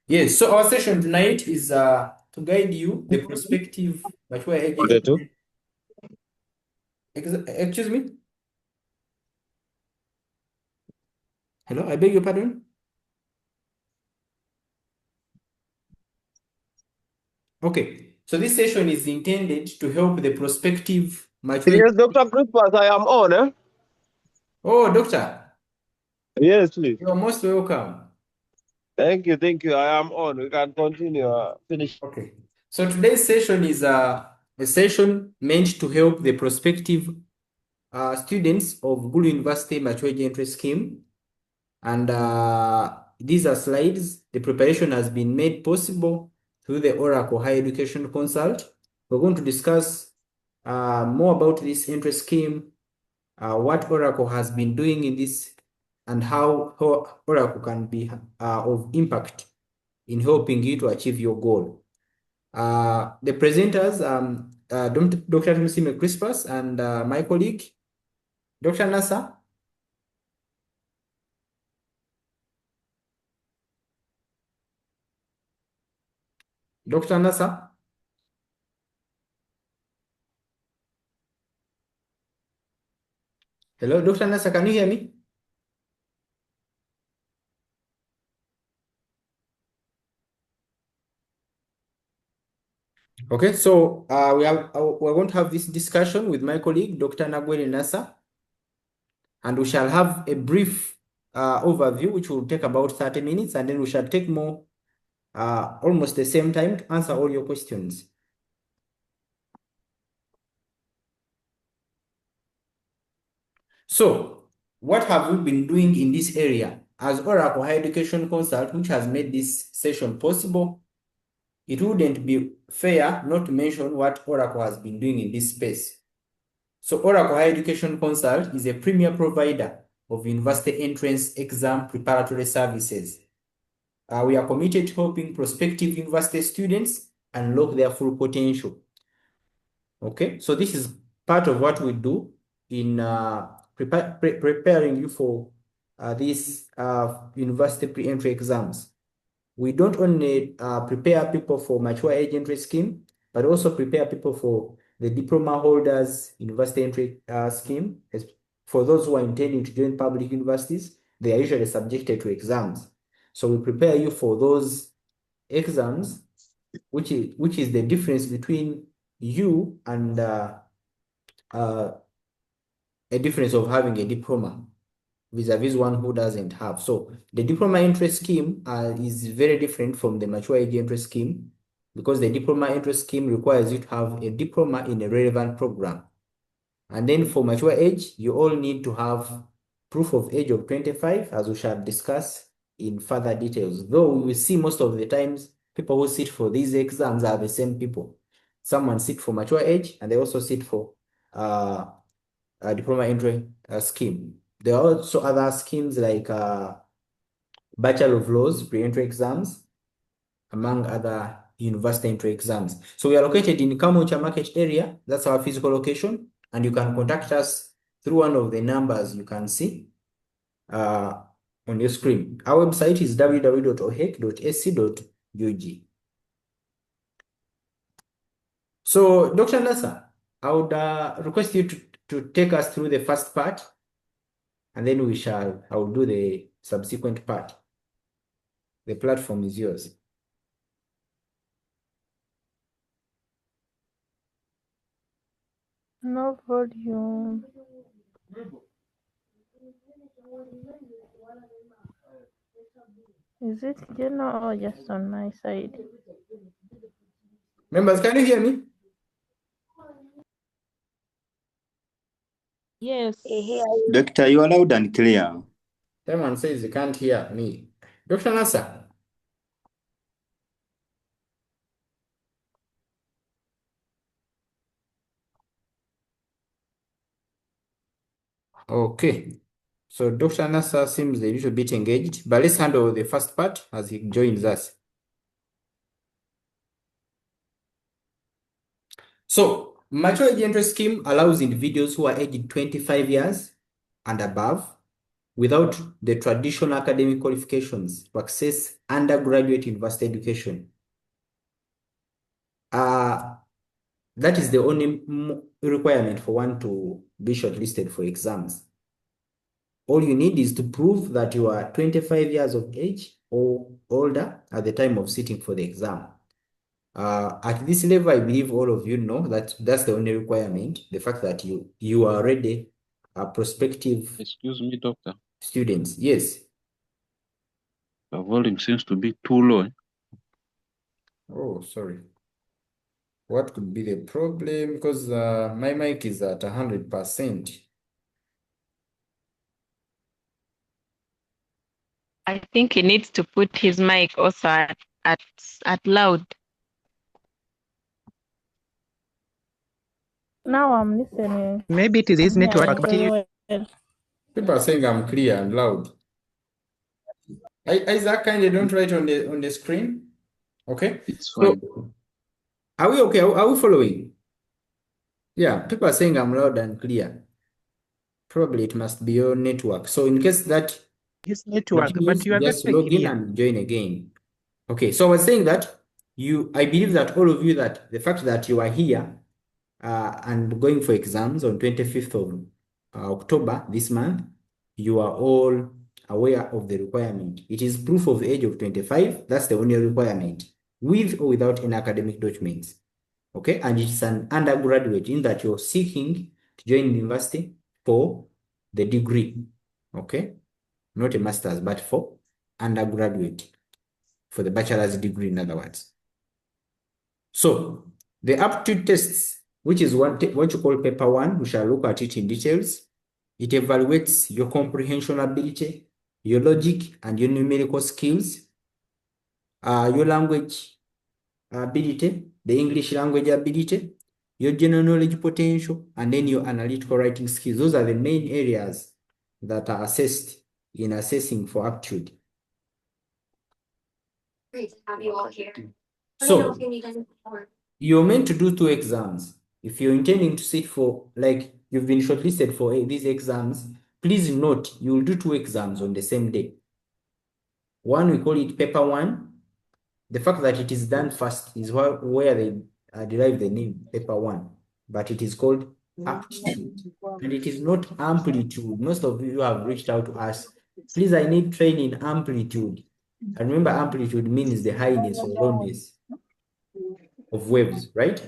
Yes, so our session tonight is to guide you the prospective mature age. Excuse me? Hello, I beg your pardon? Okay, so this session is intended to help the prospective mature. Yes, Dr. Christmas, I am on. Oh, doctor, Yes, please. you're most welcome. Thank you, thank you. I am on. We can continue. Finish. Okay, so today's session is a session meant to help the prospective students of Gulu University Mature Age Entry Scheme. And these are slides. The preparation has been made possible through the Oracle Higher Education Consult. We're going to discuss more about this entry scheme, what Oracle has been doing in this, and how Oracle can be of impact in helping you to achieve your goal. The presenters, Dr. Tusime Crispus and my colleague, Dr. Nasa. Dr. Nasa. Hello, Dr. Nasa, can you hear me? Okay, so we're going to have this discussion with my colleague, Dr. Nagweli Nasa, and we shall have a brief overview, which will take about 30 minutes, and then we shall take more, almost the same time to answer all your questions. So, what have we been doing in this area? As Oracle Higher Education Consult, which has made this session possible, it wouldn't be fair not to mention what Oracle has been doing in this space. So Oracle Higher Education Consult is a premier provider of university entrance exam preparatory services. We are committed to helping prospective university students unlock their full potential. Okay, so this is part of what we do in preparing you for these university pre-entry exams. We don't only prepare people for mature age entry scheme, but also prepare people for the diploma holders university entry scheme. For those who are intending to join public universities, they are usually subjected to exams. So we prepare you for those exams, which is the difference between you and a difference of having a diploma vis-a-vis one who doesn't have. So the diploma entry scheme is very different from the mature age entry scheme, because the diploma entry scheme requires you to have a diploma in a relevant program. And then for mature age, you all need to have proof of age of 25, as we shall discuss in further details. Though we will see most of the times, people who sit for these exams are the same people. Someone sit for mature age, and they also sit for a diploma entry scheme. There are also other schemes like Bachelor of Laws pre-entry exams, among other university entry exams. So we are located in Kamucha market area. That's our physical location. And you can contact us through one of the numbers you can see on your screen. Our website is www.ohec.ac.ug. So, Dr. Nasa, I would request you to take us through the first part, and then I will do the subsequent part. The platform is yours. No volume. Is it general or just on my side? Members, can you hear me? Yes. Doctor, you are loud and clear. Someone says you can't hear me. Dr. Nasa. Okay. So Dr. Nasa seems a little bit engaged, but let's handle the first part as he joins us. So, mature age entry scheme allows individuals who are aged 25 years and above without the traditional academic qualifications to access undergraduate university education. That is the only requirement for one to be shortlisted for exams. All you need is to prove that you are 25 years of age or older at the time of sitting for the exam. At this level, I believe all of you know that that's the only requirement, the fact that you are already a prospective Excuse me, doctor. students. Yes. The volume seems to be too low. Oh, sorry. What could be the problem? Because my mic is at 100%. I think he needs to put his mic also at loud. Now I'm listening. Maybe it is his I'm network, hearing but very well. People are saying I'm clear and loud. Isaac, kindly don't write on the screen. Okay. It's fine. So, are we okay? Are we following? Yeah, people are saying I'm loud and clear. Probably it must be your network. So in case that his network, but continues, you are just very log in clear. and join again. Okay, so I was saying that I believe that all of you, that the fact that you are here and going for exams on 25th of October this month, you are all aware of the requirement. It is proof of the age of 25. That's the only requirement, with or without any academic documents. Okay, and it's an undergraduate, in that you're seeking to join university for the degree. Okay, not a master's, but for undergraduate, for the bachelor's degree, in other words. So the aptitude tests, which is what you call paper 1, we shall look at it in details. It evaluates your comprehension ability, your logic and your numerical skills, your language ability, the English language ability, your general knowledge potential, and then your analytical writing skills. Those are the main areas that are assessed in assessing for aptitude. Great to have you all here. So you're meant to do 2 exams. If you're intending to sit for, like, you've been shortlisted for these exams, please note you will do 2 exams on the same day. One, we call it paper 1. The fact that it is done first is where they derive the name paper 1, but it is called aptitude, and it is not amplitude. Most of you have reached out to us, please, I need training in amplitude. And remember, amplitude means the highness or lowness of waves, right?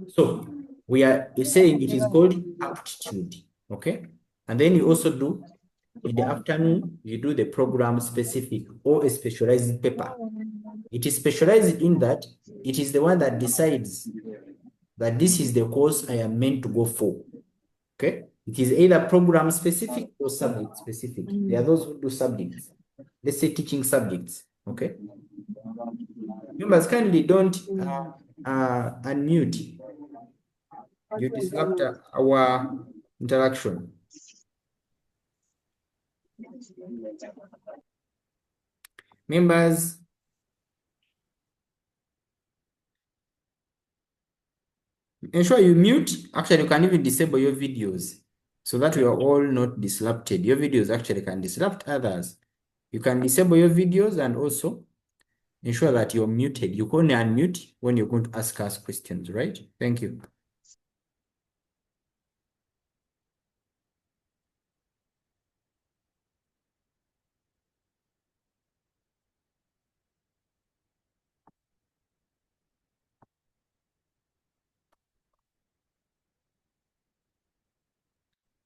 So we are saying it is called aptitude. Okay, and then you also do, in the afternoon, you do the program specific or a specialized paper. It is specialized in that it is the one that decides that this is the course I am meant to go for. Okay, it is either program specific or subject specific. There are those who do subjects, let's say teaching subjects. Okay, members, kindly don't unmute. You disrupt our interaction. Members, ensure you mute. Actually, you can even disable your videos so that we are all not disrupted. Your videos actually can disrupt others. You can disable your videos and also ensure that you're muted. You can only unmute when you're going to ask us questions, right? Thank you.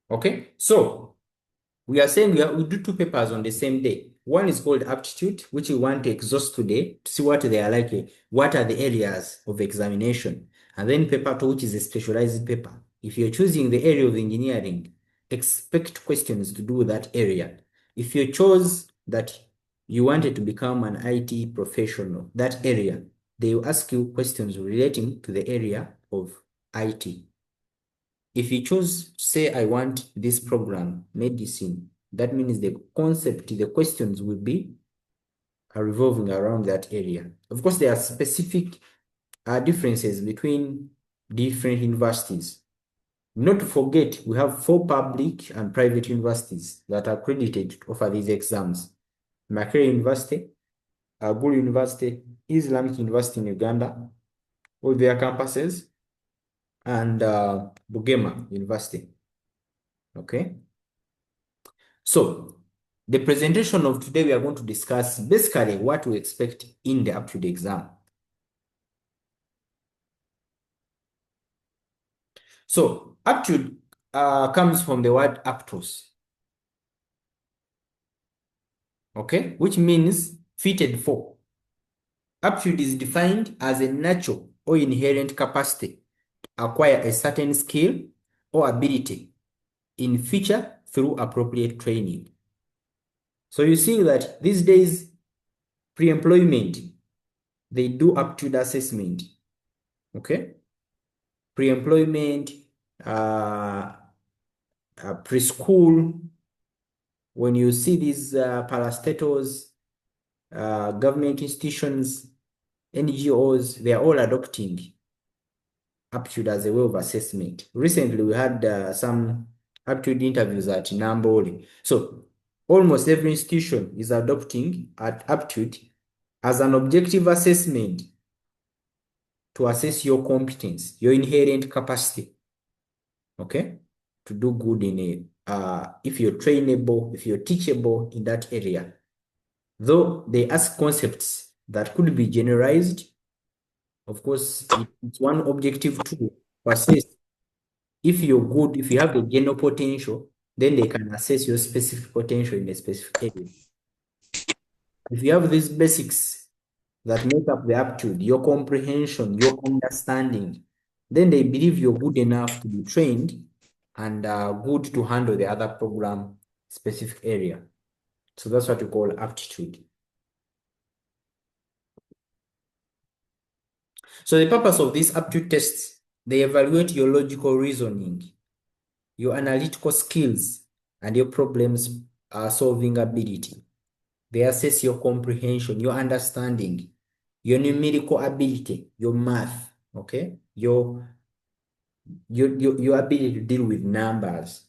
Okay, so we are saying we do 2 papers on the same day. One is called aptitude, which we want to exhaust today to see what they are like, what are the areas of examination. And then paper 2, which is a specialized paper. If you're choosing the area of engineering, expect questions to do with that area. If you chose that you wanted to become an IT professional, that area, they will ask you questions relating to the area of IT. If you choose, say, I want this program, medicine, that means the concept, the questions will be revolving around that area. Of course, there are specific differences between different universities. Not to forget, we have 4 public and private universities that are accredited to offer these exams. Makerere University, Gulu University, Islamic University in Uganda, all their campuses, and Bugema University. Okay. So the presentation of today, we are going to discuss basically what to expect in the Aptitude exam. So Aptitude comes from the word aptos, okay, which means fitted for. Aptitude is defined as a natural or inherent capacity to acquire a certain skill or ability in future through appropriate training. So you see that these days, pre-employment, they do aptitude assessment, okay? Pre-employment, preschool, when you see these parastatals, government institutions, NGOs, they are all adopting aptitude as a way of assessment. Recently, we had some aptitude interviews at Namboli. So almost every institution is adopting aptitude as an objective assessment to assess your competence, your inherent capacity, okay, to do good in if you're trainable, if you're teachable in that area. Though they ask concepts that could be generalized, of course, it's one objective tool to assess if you're good, if you have the general potential, then they can assess your specific potential in a specific area. If you have these basics that make up the aptitude, your comprehension, your understanding, then they believe you're good enough to be trained and good to handle the other program specific area. So that's what we call aptitude. So the purpose of these aptitude tests, they evaluate your logical reasoning, your analytical skills, and your problems solving ability. They assess your comprehension, your understanding, your numerical ability, your math, okay? Your ability to deal with numbers,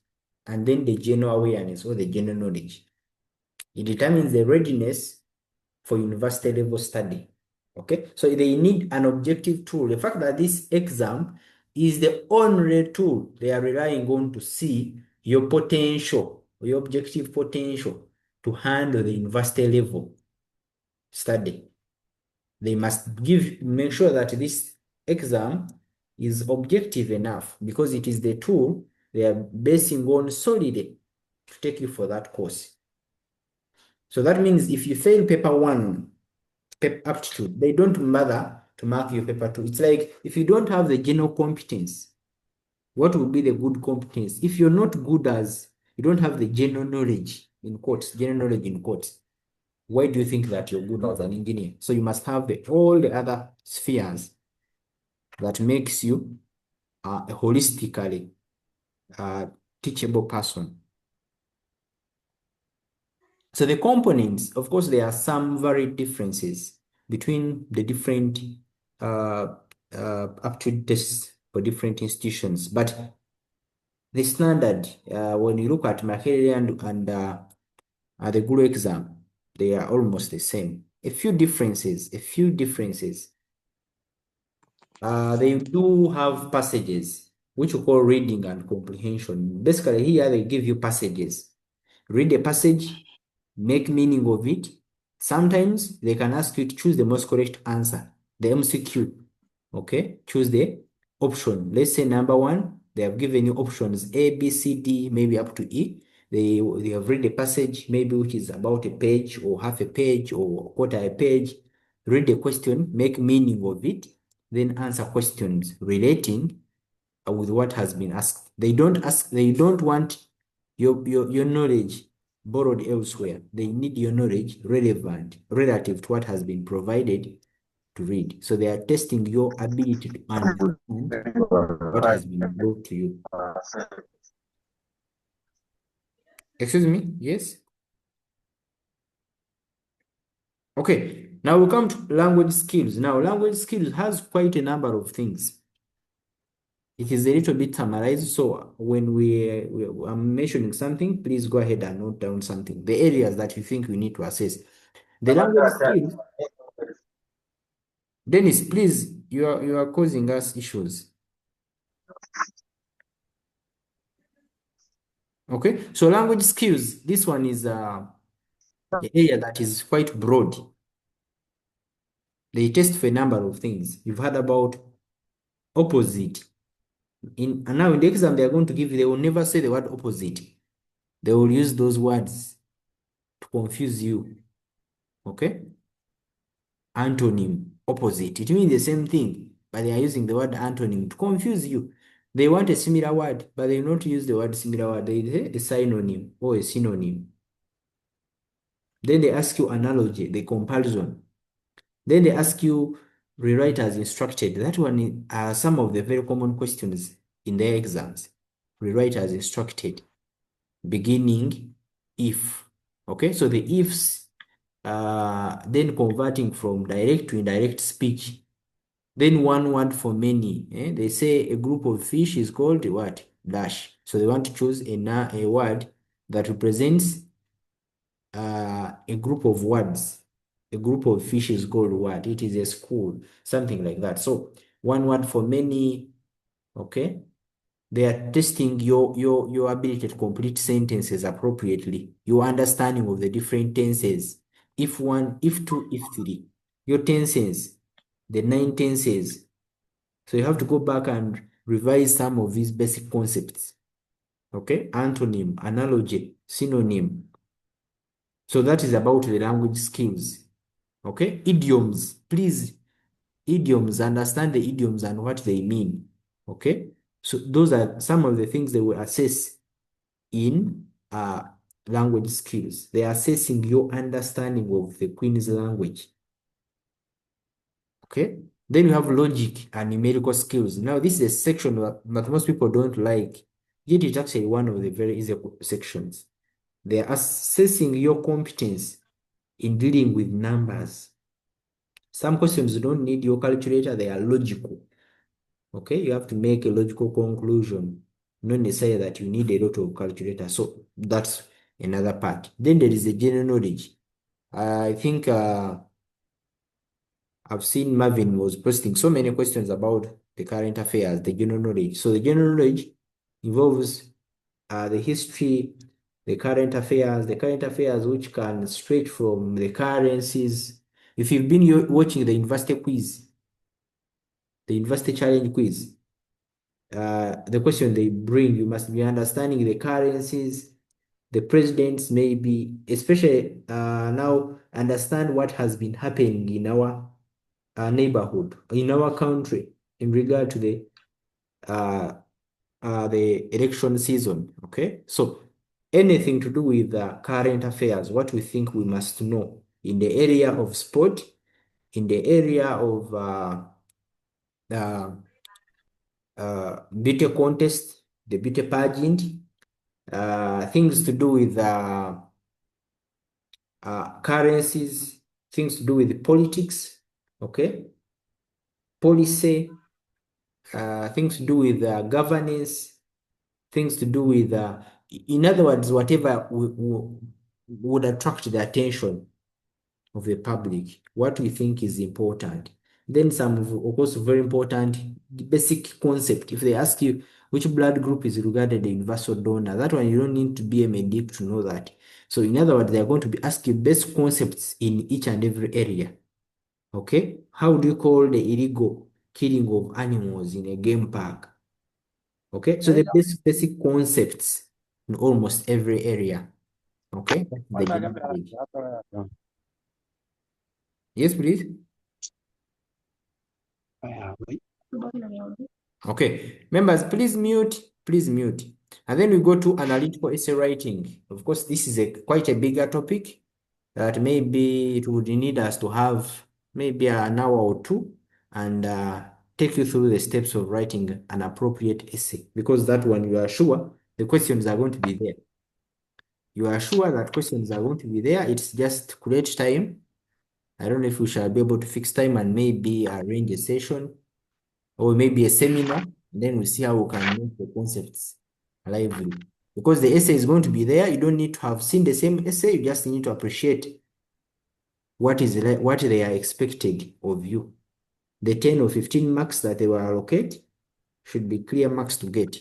and then the general awareness or the general knowledge. It determines the readiness for university level study. Okay, so they need an objective tool. The fact that this exam is the only tool they are relying on to see your potential, your objective potential to handle the university level study. They must make sure that this exam is objective enough because it is the tool they are basing on solidly to take you for that course. So that means if you fail paper 1, aptitude, they don't bother to mark your paper 2. It's like if you don't have the general competence, what would be the good competence? If you're not good as, you don't have the general knowledge in quotes, general knowledge in quotes, why do you think that you're good as an engineer? So you must have all the other spheres that makes you a holistically teachable person. So the components, of course, there are some varied differences between the different aptitude tests for different institutions, but the standard, when you look at Makerere and the Gulu exam, they are almost the same. A few differences. They do have passages, which we call reading and comprehension. Basically, here they give you passages. Read a passage, make meaning of it. Sometimes they can ask you to choose the most correct answer, the MCQ. Okay, choose the option. Let's say number 1, they have given you options A, B, C, D, maybe up to E. They have read a passage, maybe which is about a page or half a page or quarter a page. Read the question, make meaning of it, then answer questions relating with what has been asked. They don't want your knowledge borrowed elsewhere. They need your knowledge relevant, relative to what has been provided to read. So they are testing your ability to understand what has been brought to you. Excuse me? Yes? Okay, now we come to language skills. Now, language skills has quite a number of things. It is a little bit summarized. So when I'm mentioning something, please go ahead and note down something. The areas that you think we need to assess. The language skills. Dennis, please, you are causing us issues. Okay, so language skills. This one is an area that is quite broad. They test for a number of things. You've heard about opposite. And now in the exam, they are going to give you, they will never say the word opposite. They will use those words to confuse you. Okay? Antonym, opposite. It means the same thing, but they are using the word antonym to confuse you. They want a similar word, but they don't use the word similar word. They say a synonym or a synonym. Then they ask you analogy, the comparison. Then they ask you rewrite as instructed. That one are some of the very common questions in their exams. Rewrite as instructed. Beginning if. Okay, so the ifs, then converting from direct to indirect speech. Then one word for many. They say a group of fish is called what? Dash. So they want to choose a word that represents a group of words. A group of fish is called what? It is a school, something like that. So one word for many, okay? They are testing your ability to complete sentences appropriately, your understanding of the different tenses. If one, if two, if three. Your tenses, the 9 tenses. So you have to go back and revise some of these basic concepts. Okay? Antonym, analogy, synonym. So that is about the language skills. Okay? Idioms. Please, idioms, understand the idioms and what they mean. Okay? So those are some of the things they will assess in language skills. They are assessing your understanding of the Queen's language. Okay? Then you have logic and numerical skills. Now, this is a section that most people don't like, yet it's actually one of the very easy sections. They are assessing your competence in dealing with numbers. Some questions don't need your calculator, they are logical. Okay, you have to make a logical conclusion, not necessarily that you need a lot of calculator. So that's another part. Then there is the general knowledge. I think I've seen Marvin was posting so many questions about the current affairs, the general knowledge. So the general knowledge involves the history, the current affairs which can stretch from the currencies. If you've been watching the university quiz, the university challenge quiz, the question they bring, you must be understanding the currencies, the presidents, maybe, especially now, understand what has been happening in our neighborhood, in our country, in regard to the election season. Okay, so anything to do with current affairs, what we think we must know in the area of sport, in the area of beauty contest, the beauty pageant, things to do with currencies, things to do with politics, okay, policy, things to do with governance, things to do with, in other words, whatever would attract the attention of the public, what we think is important. Then some, of course, very important basic concept. If they ask you which blood group is regarded the universal donor, that one you don't need to be a medic to know that. So in other words, they are going to be asking basic concepts in each and every area. Okay? How do you call the illegal killing of animals in a game park? Okay? So the basic concepts in almost every area. Okay? That's the general knowledge. Yes, please. Okay, members, please mute, please mute. And then we go to analytical essay writing. Of course, this is quite a bigger topic that maybe it would need us to have maybe an hour or two and take you through the steps of writing an appropriate essay, because that one you are sure the questions are going to be there. You are sure that questions are going to be there. It's just create time. I don't know if we shall be able to fix time and maybe arrange a session or maybe a seminar And then we see how we can make the concepts lively. Because the essay is going to be there, you don't need to have seen the same essay, you just need to appreciate what they are expected of you. The 10 or 15 marks that they will allocate should be clear marks to get.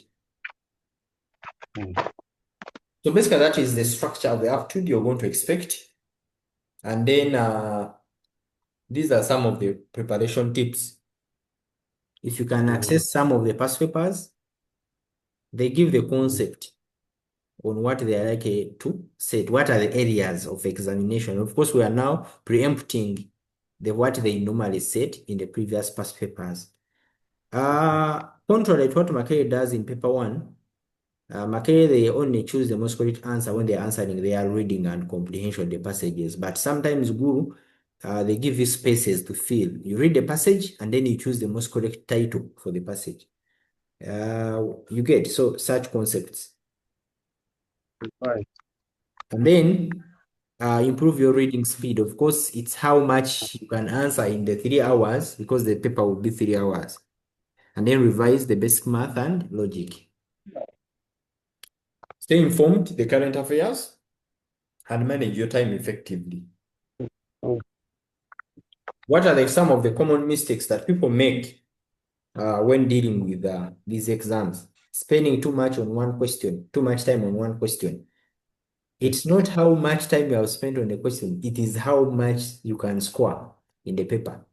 So basically that is the structure of the aptitude you're going to expect. And then these are some of the preparation tips. If you can access some of the past papers, they give the concept on what they are likely to set. What are the areas of examination? Of course, we are now preempting what they normally set in the previous past papers. Contrary to what Mackay does in paper 1, Mackay, they only choose the most correct answer when they're answering their reading and comprehension of the passages. But sometimes Gulu, they give you spaces to fill. You read the passage and then you choose the most correct title for the passage. You get such concepts. Right. And then improve your reading speed. Of course, it's how much you can answer in the 3 hours because the paper will be 3 hours. And then revise the basic math and logic. Stay informed the current affairs and manage your time effectively. What are some of the common mistakes that people make when dealing with these exams? Spending too much on one question, too much time on one question. It's not how much time you have spent on the question, it is how much you can score in the paper.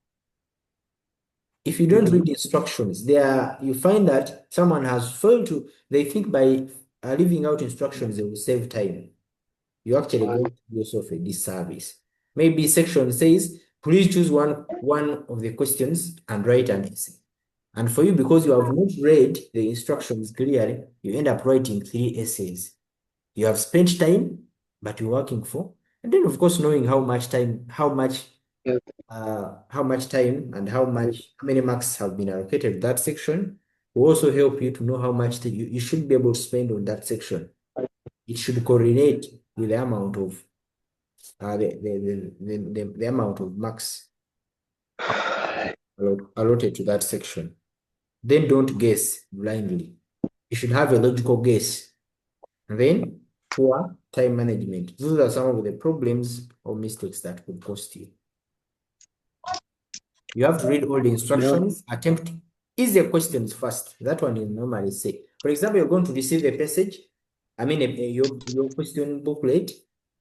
If you don't read instructions, you find that someone has failed to, they think by leaving out instructions, they will save time. You actually going to do yourself a disservice. Maybe section says, please choose one of the questions and write an essay. And for you, because you have not read the instructions clearly, you end up writing 3 essays. You have spent time, but you're working for. And then, of course, knowing how much time and how many marks have been allocated to that section will also help you to know how much you should be able to spend on that section. It should correlate with the amount of the amount of marks allotted to that section. Then don't guess blindly. You should have a logical guess. And then poor time management. Those are some of the problems or mistakes that could cost you. You have to read all the instructions, attempt easier questions first. That one you normally say. For example, you're going to receive a passage, your question booklet.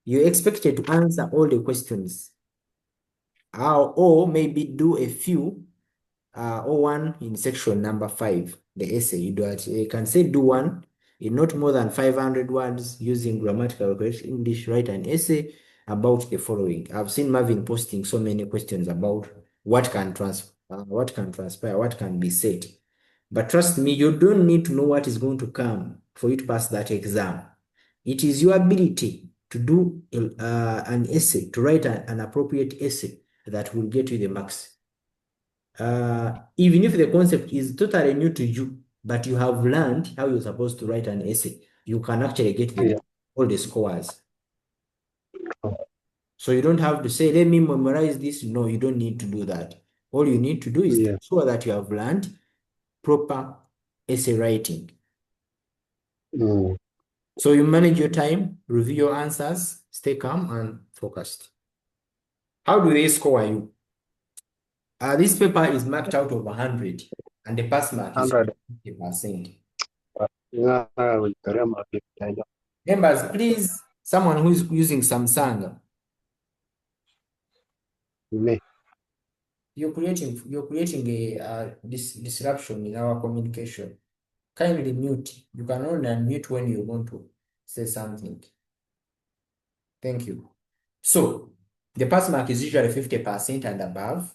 You're expected to answer all the questions. Or maybe do a few, or one in section number 5, the essay. You can say do one in not more than 500 words using grammatical correct English, write an essay about the following. I've seen Marvin posting so many questions about what can transpire, what can be said. But trust me, you don't need to know what is going to come for you to pass that exam. It is your ability to do an essay, to write an appropriate essay that will get you the marks. Even if the concept is totally new to you, but you have learned how you're supposed to write an essay, you can actually get all the scores. So you don't have to say, let me memorize this. No, you don't need to do that. All you need to do is to ensure that you have learned proper essay writing. So you manage your time, review your answers, stay calm and focused. How do they score you? This paper is marked out of 100 and the pass mark is 50%. Members, please, someone who is using Samsung, you're creating a disruption in our communication. Kindly mute. You can only unmute when you want to say something. Thank you. So the pass mark is usually 50% and above.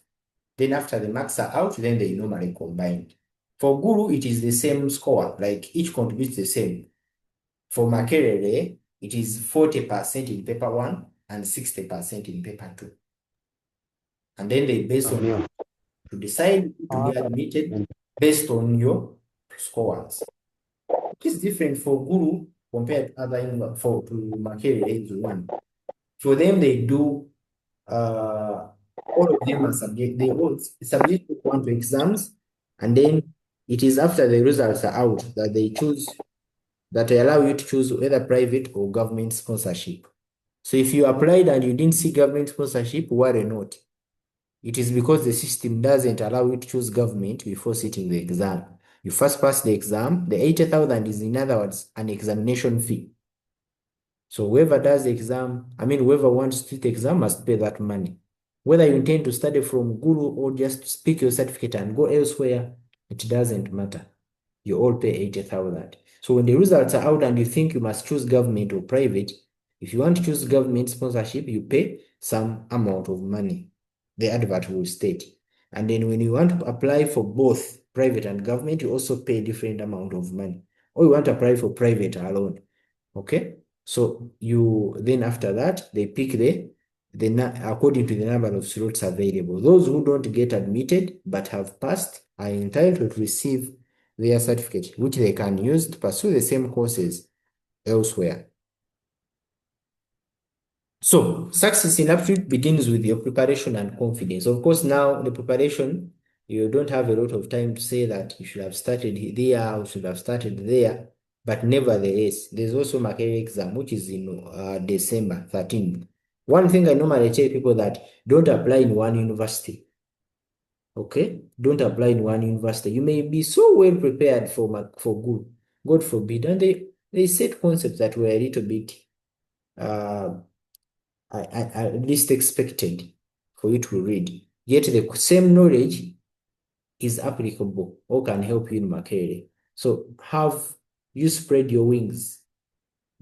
Then after the marks are out, then they normally combine. For Guru, it is the same score, like each contributes the same. For Makerere, it is 40% in paper 1 and 60% in paper 2. And then they base on to decide to be admitted based on your scores. It is different for Guru compared to other to Makerere 1. For them, they do all of them are subject. They all subject one to exams, and then It is after the results are out that they allow you to choose either private or government sponsorship. So if you applied and you didn't see government sponsorship, worry not. It is because the system doesn't allow you to choose government before sitting the exam. You first pass the exam. The 80,000 is, in other words, an examination fee. So whoever does the exam, whoever wants to take the exam must pay that money. Whether you intend to study from Gulu or just speak your certificate and go elsewhere, it doesn't matter. You all pay 80,000. So when the results are out and you think you must choose government or private, if you want to choose government sponsorship, you pay some amount of money. The advert will state. And then when you want to apply for both private and government, you also pay a different amount of money. Or you want to apply for private alone. Okay? So you then after that, they pick according to the number of slots available. Those who don't get admitted but have passed are entitled to receive their certificate, which they can use to pursue the same courses elsewhere. So success in Aptitude begins with your preparation and confidence. Of course, now the preparation, you don't have a lot of time to say that you should have started there or should have started there. But nevertheless, there's also Makerere exam, which is in December 13th. One thing I normally tell people that don't apply in one university. Okay? Don't apply in one university. You may be so well prepared for good, God forbid. And they set concepts that were a little bit at least expected for you to read. Yet the same knowledge is applicable or can help you in Makerere. So have you spread your wings,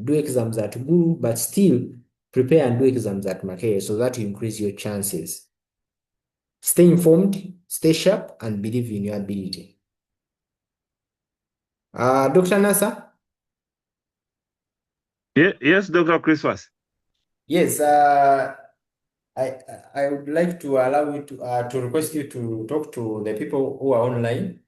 do exams at Gulu, but still prepare and do exams at Makerere so that you increase your chances. Stay informed, stay sharp, and believe in your ability. Dr. Nasa? Yes, Dr. Christmas. Yes, I would like to allow you to request you to talk to the people who are online.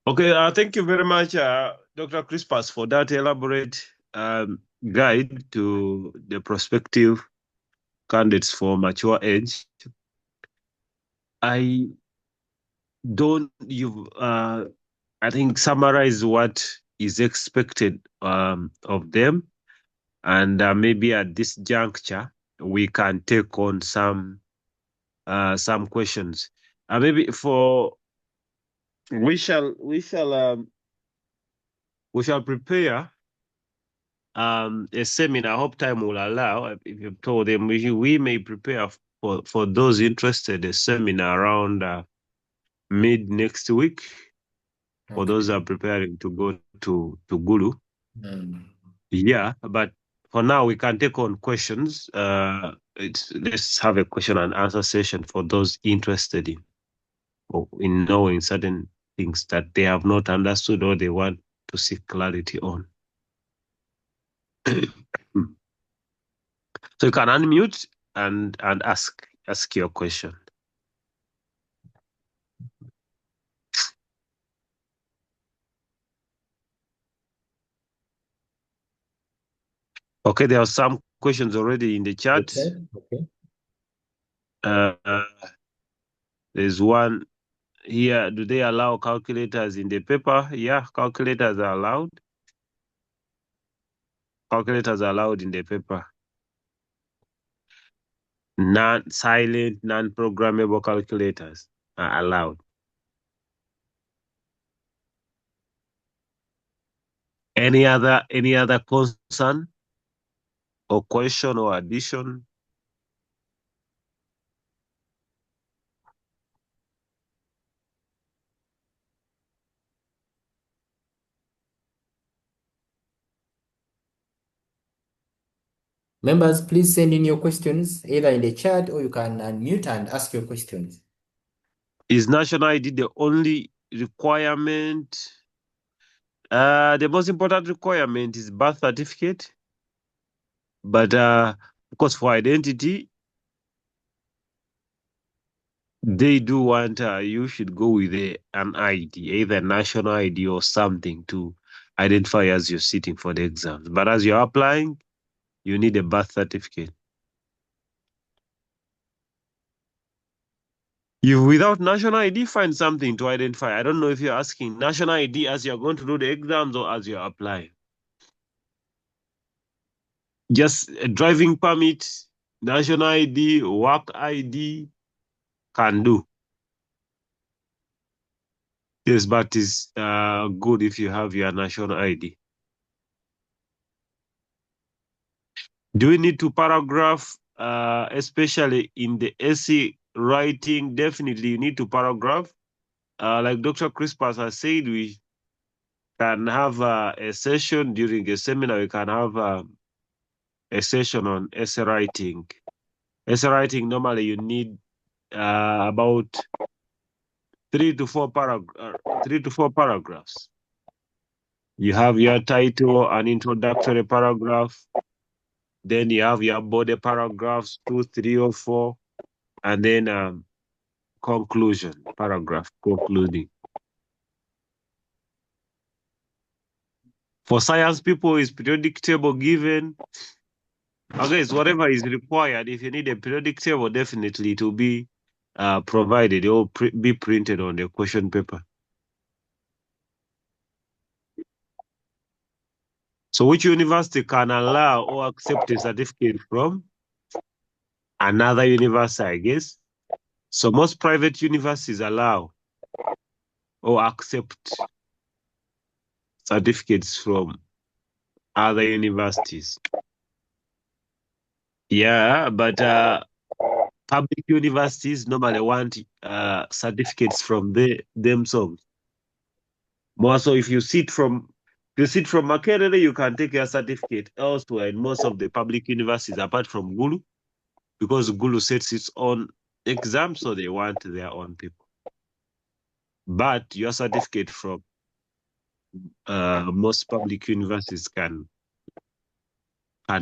Okay, thank you very much, Dr. Christmas, for that elaborate guide to the prospective candidates for mature age. I think summarize what is expected of them, and maybe at this juncture we can take on some questions. Maybe we shall prepare a seminar. I hope time will allow. If you've told them, we may prepare for those interested a seminar around mid next week. For those who are preparing to go to Gulu. Yeah, but for now we can take on questions. Let's have a question and answer session for those interested in knowing certain things that they have not understood or they want to seek clarity on. So you can unmute and ask your question. Okay, there are some questions already in the chat. Okay. There's one here. Do they allow calculators in the paper? Yeah, calculators are allowed. Calculators are allowed in the paper. Silent, non-programmable calculators are allowed. Any other concern or question or addition? Members, please send in your questions either in the chat or you can unmute and ask your questions. Is national ID the only requirement? The most important requirement is birth certificate. But of course, for identity, they do want you should go with an ID, either national ID or something to identify as you're sitting for the exams. But as you're applying, you need a birth certificate. You without national ID, find something to identify. I don't know if you're asking national ID as you're going to do the exams or as you're applying. Just a driving permit, national ID, work ID can do. Yes, but it's good if you have your national ID. Do we need to paragraph, especially in the essay writing? Definitely, you need to paragraph. Like Dr. Crispus has said, we can have a session during a seminar. We can have a session on essay writing. Essay writing, normally you need about 3 to 4 paragraphs. You have your title, an introductory paragraph, then you have your body paragraphs, 2, 3, or 4, and then conclusion paragraph concluding. For science people, is periodic table given. Okay, it's whatever is required. If you need a periodic table, definitely it will be provided. It will be printed on the question paper. So which university can allow or accept a certificate from another university, I guess? So most private universities allow or accept certificates from other universities. Yeah, but public universities normally want certificates from themselves. More so, if you sit from Makerere, you can take your certificate elsewhere in most of the public universities, apart from Gulu, because Gulu sets its own exam, so they want their own people. But your certificate from most public universities can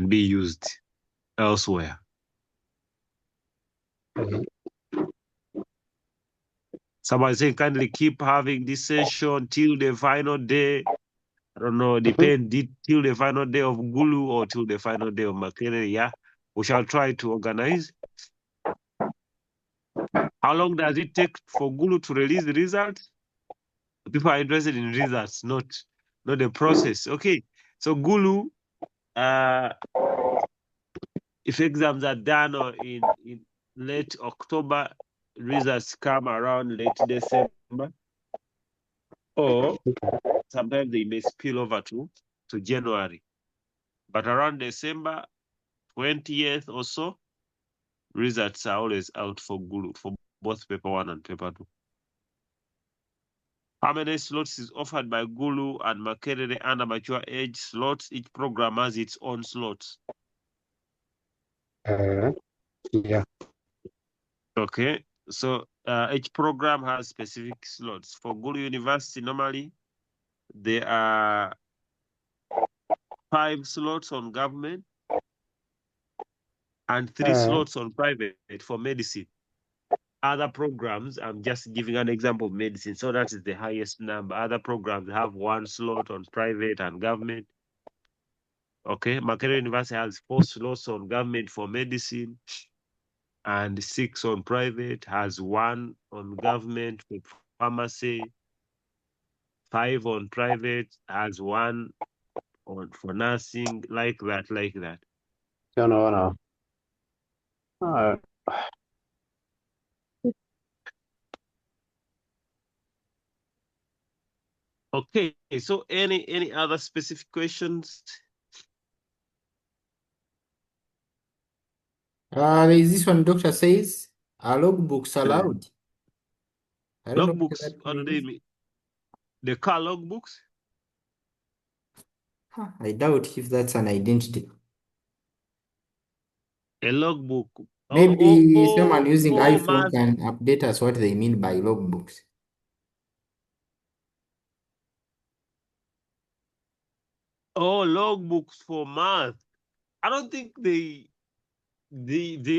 be used elsewhere. Somebody saying kindly keep having this session till the final day. I don't know, depend till the final day of Gulu or till the final day of Makerere. Yeah, we shall try to organize. How long does it take for Gulu to release the results? People are interested in results, not the process. Okay, so Gulu, if exams are done or in late October, results come around late December, or sometimes they may spill over to January. But around December 20th or so, results are always out for Gulu, for both paper 1 and paper 2. How many slots is offered by Gulu and Makerere under mature age slots? Each program has its own slots. Yeah. Okay, so each program has specific slots. For Gulu University, normally there are 5 slots on government and 3 slots on private for medicine. Other programs, I'm just giving an example of medicine, so that is the highest number. Other programs have 1 slot on private and government. Okay, Makerere University has 4 slots on government for medicine and 6 on private, has 1 on government for pharmacy, 5 on private, has 1 on for nursing, like that. No. Okay, so any other specific questions? There is this one, doctor says, are logbooks allowed? I don't know what Logbooks, that what do they means. mean? The car logbooks? I doubt if that's an identity. A logbook. Maybe someone using iPhone math. can update us what they mean by logbooks. Oh, logbooks for math. I don't think they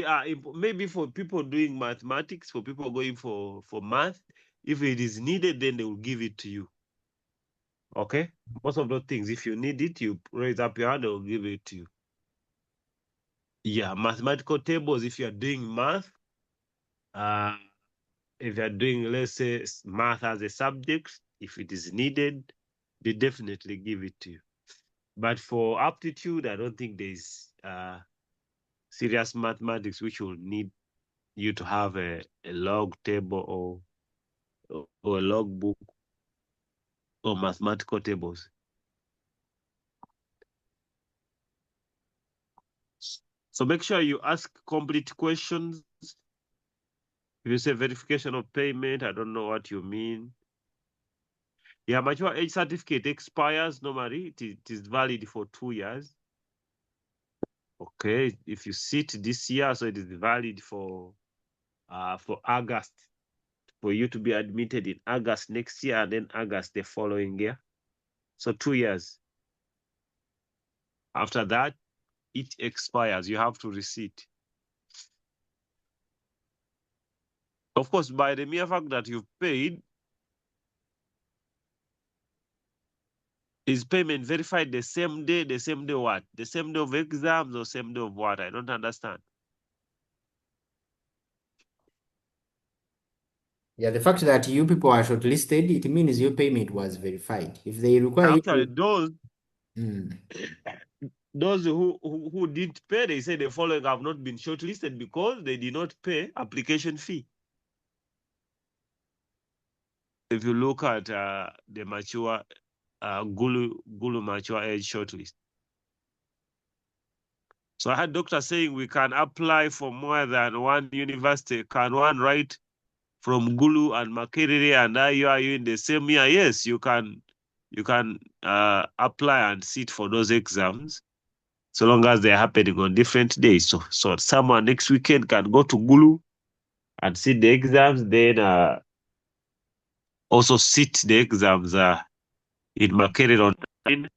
are maybe for people doing mathematics, for people going for math. If it is needed, then they will give it to you. Okay, most of those things, if you need it, you raise up your hand, they will give it to you. Yeah, mathematical tables, if you are doing math, if you're doing, let's say, math as a subject, if it is needed, they definitely give it to you. But for aptitude, I don't think there's serious mathematics which will need you to have a log table or a log book or mathematical tables. So make sure you ask complete questions. If you say verification of payment, I don't know what you mean. Yeah, mature age certificate expires normally. It is valid for 2 years. Okay, if you sit this year, so it is valid for August, for you to be admitted in August next year and then August the following year. So 2 years. After that, it expires. You have to resit. Of course, by the mere fact that you've paid, is payment verified the same day? The same day what? The same day of exams or same day of what? I don't understand. Yeah, the fact that you people are shortlisted, it means your payment was verified. If they require you Actually, to... those who did pay, they say the following have not been shortlisted because they did not pay application fee. If you look at the mature Gulu mature age shortlist. So I had doctors saying we can apply for more than one university. Can one write from Gulu and Makerere and IUIU in the same year? Yes, you can apply and sit for those exams, so long as they're happening on different days. So someone next weekend can go to Gulu and sit the exams, then also sit the exams in Makerere online.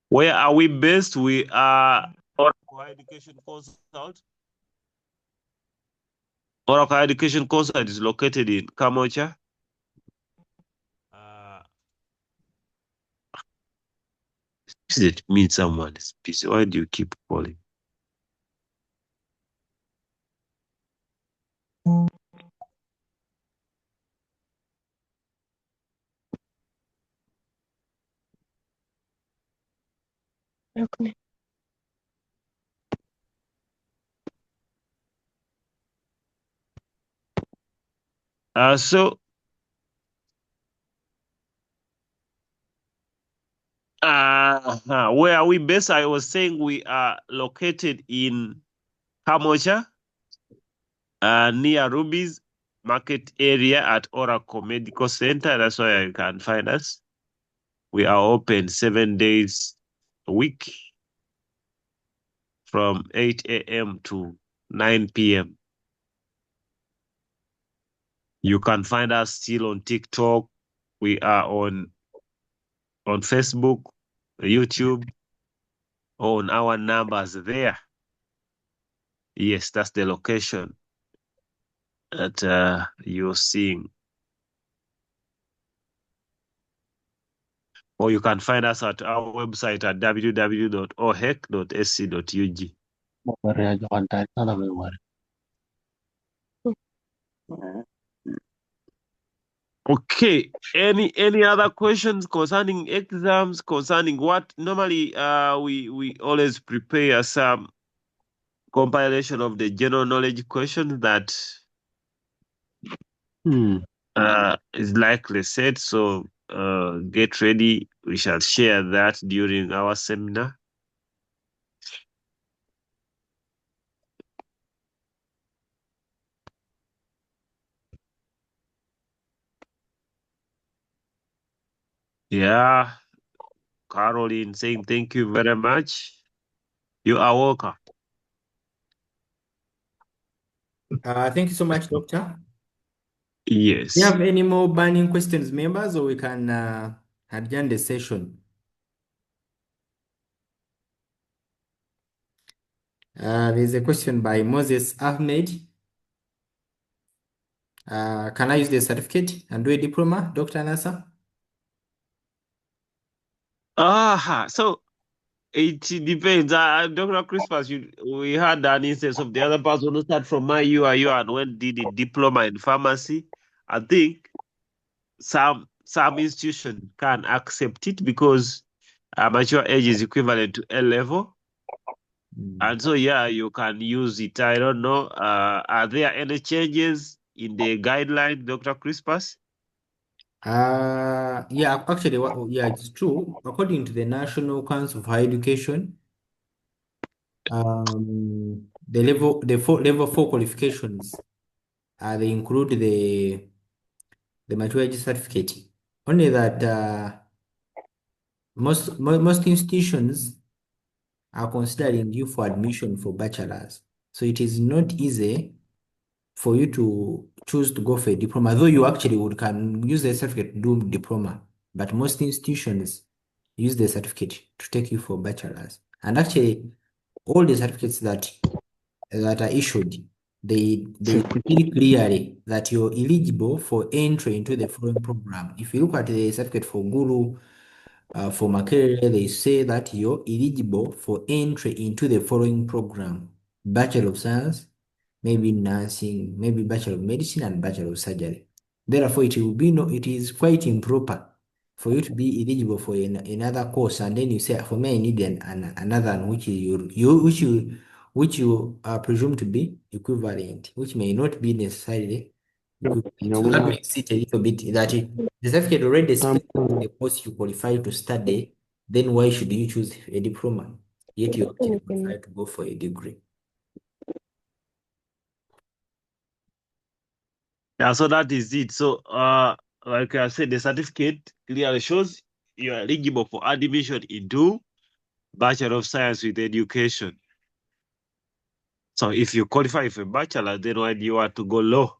Where are we based? We are Oracle Education Consult. Oracle Education Consult is located in Kamocha. Does it mean someone is busy? Why do you keep calling? Okay. So where are we based? I was saying we are located in Kamocha, near Ruby's market area at Oracle Medical Center. That's where you can find us. We are open 7 days a week from 8 a.m. to 9 p.m. You can find us still on TikTok. We are on Facebook, YouTube, on our numbers there. Yes, that's the location that you're seeing. Or you can find us at our website at www.ohec.sc.ug. Okay. Any other questions concerning exams, concerning what normally we always prepare some compilation of the general knowledge questions that is likely said. So get ready. We shall share that during our seminar. Yeah, Caroline saying thank you very much. You are welcome. Thank you so much, Doctor. Yes. Do you have any more burning questions, members, or we can adjourn the session? There's a question by Moses Ahmed. Can I use the certificate and do a diploma, Dr. Nasa? So it depends. Dr. Christmas, we had an instance of the other person who started from my UIU and went did a diploma in pharmacy. I think some institutions can accept it because mature age is equivalent to A level. And so, yeah, you can use it. I don't know. Are there any changes in the guideline, Dr. Crispus? Yeah, actually, yeah, it's true. According to the National Council of Higher Education, level four qualifications, they include the maturity certificate. Only that most institutions are considering you for admission for bachelors, so it is not easy for you to choose to go for a diploma, though you actually can use the certificate to do diploma, but most institutions use the certificate to take you for bachelors. And actually, all the certificates that are issued, they see clearly that you're eligible for entry into the following program. If you look at the certificate for Gulu, for Makerere, they say that you're eligible for entry into the following program: Bachelor of Science, maybe nursing, maybe Bachelor of Medicine, and Bachelor of Surgery. Therefore, it will be it is quite improper for you to be eligible for another course, and then you say, for me, I need another one, which you presume to be equivalent, which may not be necessarily equivalent. So that makes it a little bit that the certificate already specifies the course you qualify to study. Then why should you choose a diploma? Yet you actually qualify to go for a degree. Yeah, so that is it. So, like I said, the certificate clearly shows you are eligible for admission into Bachelor of Science with Education. So, if you qualify for a bachelor, then why do you want to go low?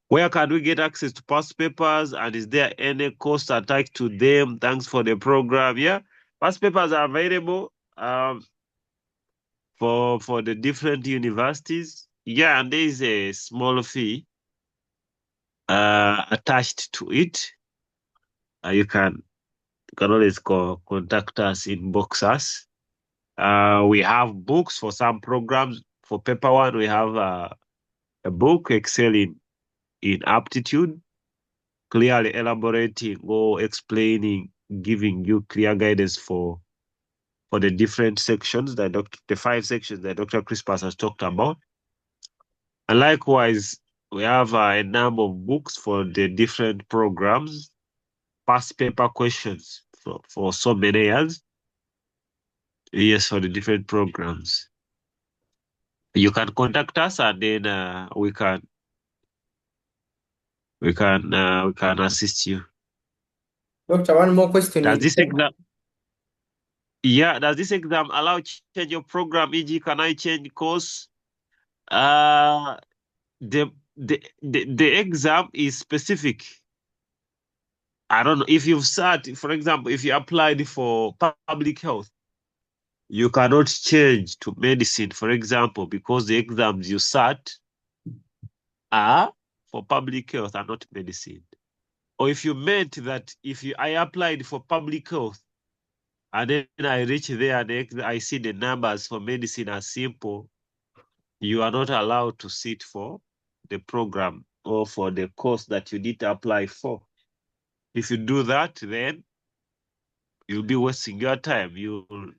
Where can we get access to past papers, and is there any cost attached to them? Thanks for the program. Yeah, past papers are available for the different universities. Yeah, and there is a small fee attached to it. You can always contact us, inbox us. We have books for some programs. For paper one, we have a book, Excelling in Aptitude, clearly elaborating or explaining, giving you clear guidance for the different sections that the 5 sections that Dr. Crispus has talked about. And likewise, we have a number of books for the different programs, past paper questions for so many years. Yes, for the different programs. You can contact us, and then we can assist you. Doctor, one more question. Does this exam allow change your program? E.g., can I change course? The exam is specific. I don't know if you've sat, for example, if you applied for public health, you cannot change to medicine, for example, because the exams you sat are for public health and not medicine. Or if you meant that I applied for public health and then I reach there and I see the numbers for medicine are simple, you are not allowed to sit for the program or for the course that you did apply for. If you do that, then you'll be wasting your time. You'll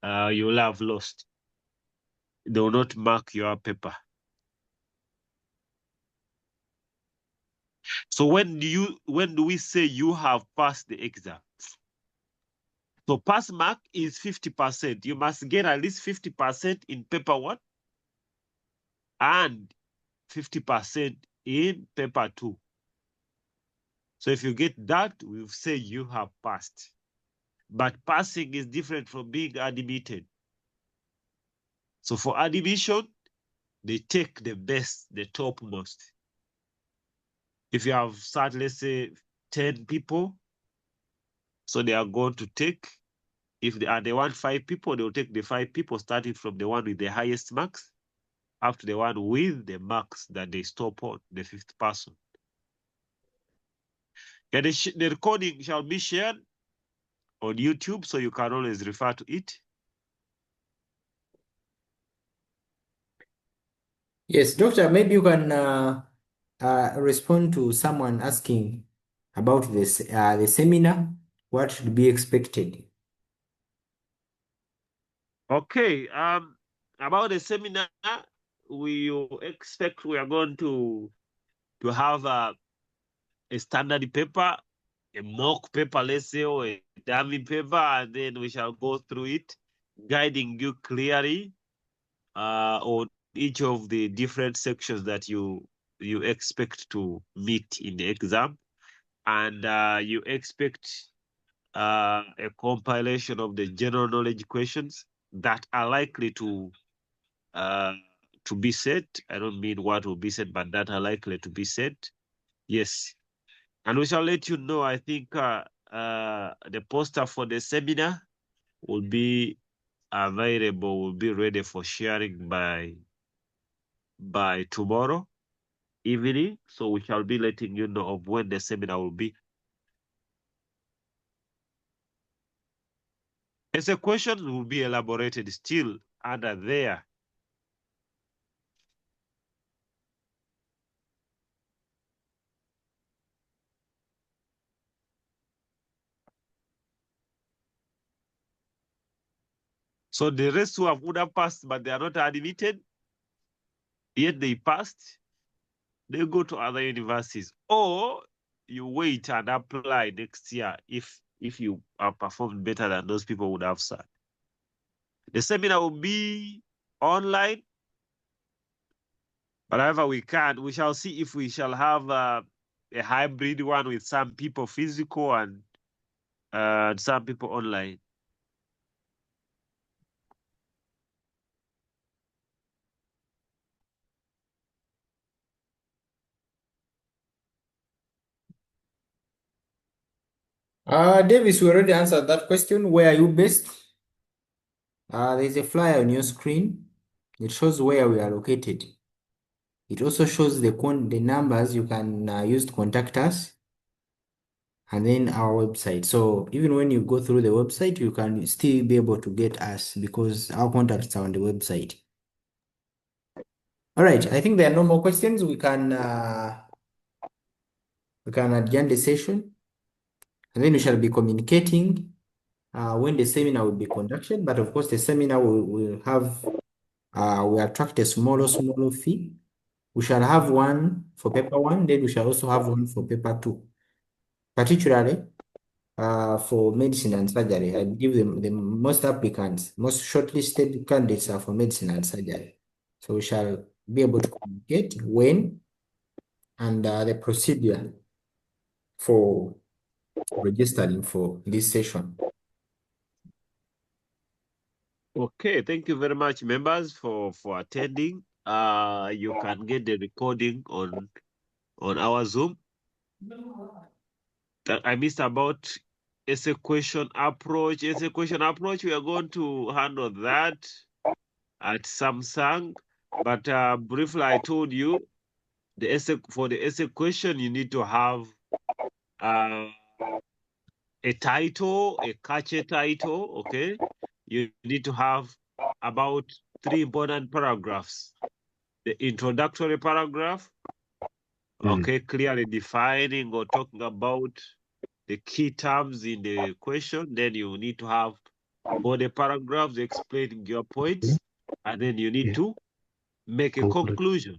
have lost. They will not mark your paper. So when do we say you have passed the exam? So pass mark is 50%. You must get at least 50% in paper 1 and 50% in paper 2. So if you get that, we'll say you have passed. But passing is different from being admitted. So for admission, they take the best, the topmost. If you have sat, let's say, 10 people, so they are going to take, if they want 5 people, they will take the 5 people, starting from the one with the highest marks up to the one with the marks that they stop on, the 5th person. And the recording shall be shared on YouTube, so you can always refer to it. Yes, doctor, maybe you can respond to someone asking about this the seminar. What should be expected? Okay. About the seminar, we expect we are going to have a standard paper, a mock paper, let's say, or a dummy paper, and then we shall go through it, guiding you clearly on each of the different sections that you expect to meet in the exam, and you expect a compilation of the general knowledge questions that are likely to be set. I don't mean what will be said, but that are likely to be said. Yes. And we shall let you know. I think the poster for the seminar will be available, will be ready for sharing by tomorrow evening. So we shall be letting you know of when the seminar will be. As a question will be elaborated still under there. So the rest who would have passed, but they are not admitted, yet they passed, they go to other universities. Or you wait and apply next year if you have performed better than those people would have said. The seminar will be online. But however we can, we shall see if we shall have a hybrid one with some people physical and some people online. Davis, we already answered that question. Where are you based? There's a flyer on your screen. It shows where we are located. It also shows the numbers you can use to contact us, and then our website. So even when you go through the website, you can still be able to get us because our contacts are on the website. All right, I think there are no more questions. We can adjourn the session, and then we shall be communicating when the seminar will be conducted. But of course, the seminar will have we attract a smaller fee. We shall have one for paper one, then we shall also have one for paper two, particularly for medicine and surgery. I give them the most applicants, most shortlisted candidates are for medicine and surgery. So we shall be able to communicate when and the procedure for registering for this session. Okay, thank you very much, members, for attending. You can get the recording on our Zoom. I missed about essay question approach. Essay question approach, we are going to handle that at Samsung. But briefly, I told you for the essay question, you need to have a title, a catchy title, okay? You need to have about 3 important paragraphs. The introductory paragraph, okay, clearly defining or talking about the key terms in the question. Then you need to have body paragraphs explaining your points, and then you need to make a conclusion.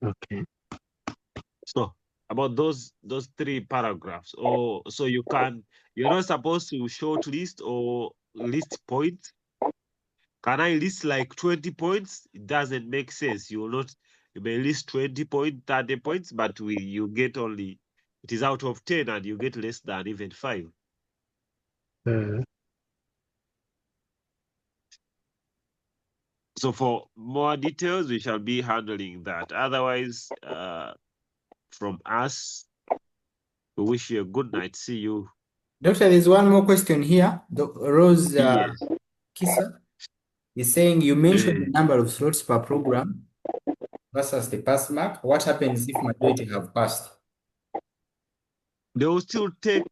Okay. So about those 3 paragraphs, or so you're not supposed to shortlist or list points. Can I list like 20 points? It doesn't make sense. You may list 20 points, 30 points, but you get only, it is out of 10 and you get less than even 5. So for more details, we shall be handling that. Otherwise, from us, we wish you a good night. See you. Doctor, there's one more question here. Rose Yes. Kisa is saying you mentioned the number of slots per program versus the pass mark. What happens if majority have passed? they will still take,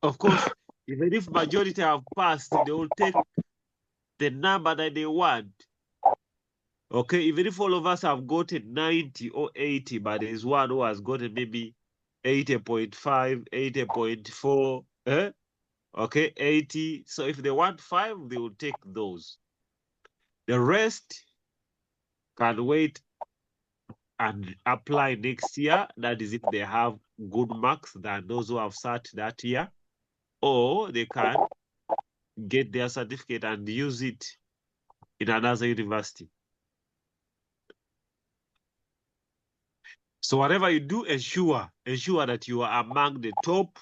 of course, even if majority have passed, they will take the number that they want. Okay, even if all of us have gotten 90 or 80, but there's one who has gotten maybe 80.5, 80.4, okay, 80. So if they want 5, they will take those. The rest can wait and apply next year. That is if they have good marks than those who have sat that year. Or they can get their certificate and use it in another university. So whatever you do, ensure that you are among the top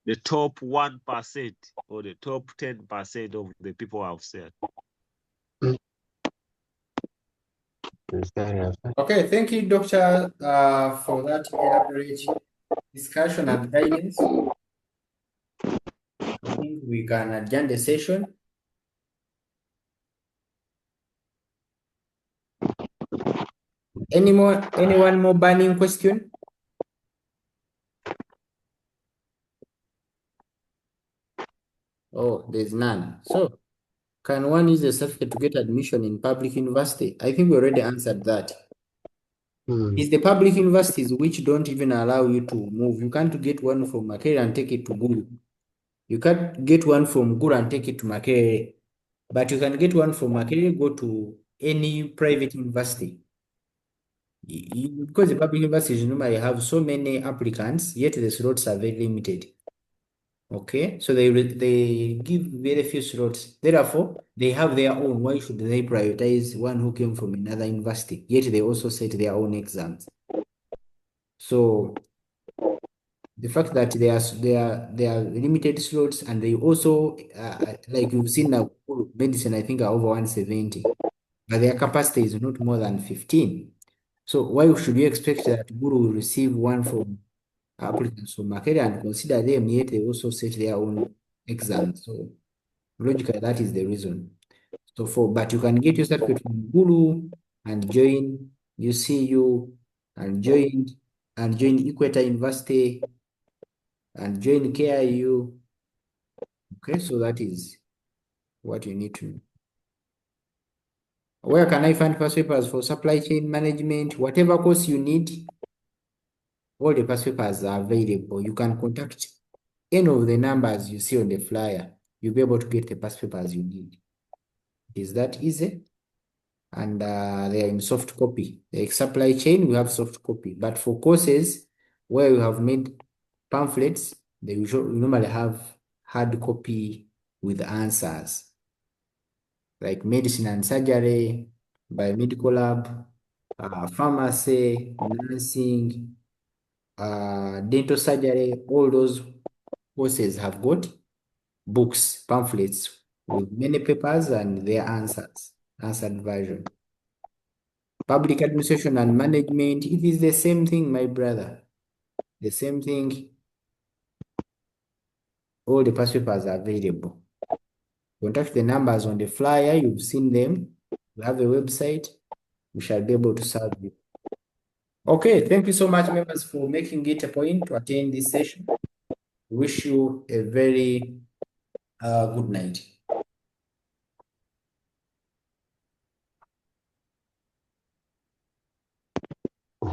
1% or the top 10% of the people I've said. Okay, thank you, Doctor, for that elaborate discussion and guidance. I think we can adjourn the session. Anyone more burning question? Oh, there's none. So, can one use a certificate to get admission in public university? I think we already answered that. It's the public universities which don't even allow you to move. You can't get one from Makerere and take it to Gulu. You can't get one from Gulu and take it to Makerere. But you can get one from Makerere, go to any private university. Because the public universities normally have so many applicants, yet the slots are very limited. Okay, so they give very few slots. Therefore, they have their own. Why should they prioritize one who came from another university? Yet they also set their own exams. So the fact that there are limited slots, and they also like you've seen now, medicine I think are over 170, but their capacity is not more than 15. So why should you expect that Guru will receive one from applicants from Makerere and consider them, yet they also set their own exams? So logically, that is the reason. So but you can get your certificate from Guru and join UCU and join Equator University and join KIU. Okay, so that is what you need to know. Where can I find past papers for supply chain management? Whatever course you need, all the past papers are available. You can contact any of the numbers you see on the flyer. You'll be able to get the past papers you need. Is that easy? And they are in soft copy. Like supply chain, we have soft copy. But for courses where you have made pamphlets, they normally have hard copy with answers. Like medicine and surgery, biomedical lab, pharmacy, nursing, dental surgery, all those courses have got books, pamphlets with many papers and their answers, answered version. Public administration and management, it is the same thing, my brother. The same thing. All the past papers are available. Contact the numbers on the flyer, you've seen them. We have a website. We shall be able to serve you. Okay, thank you so much, members, for making it a point to attend this session. Wish you a very good night.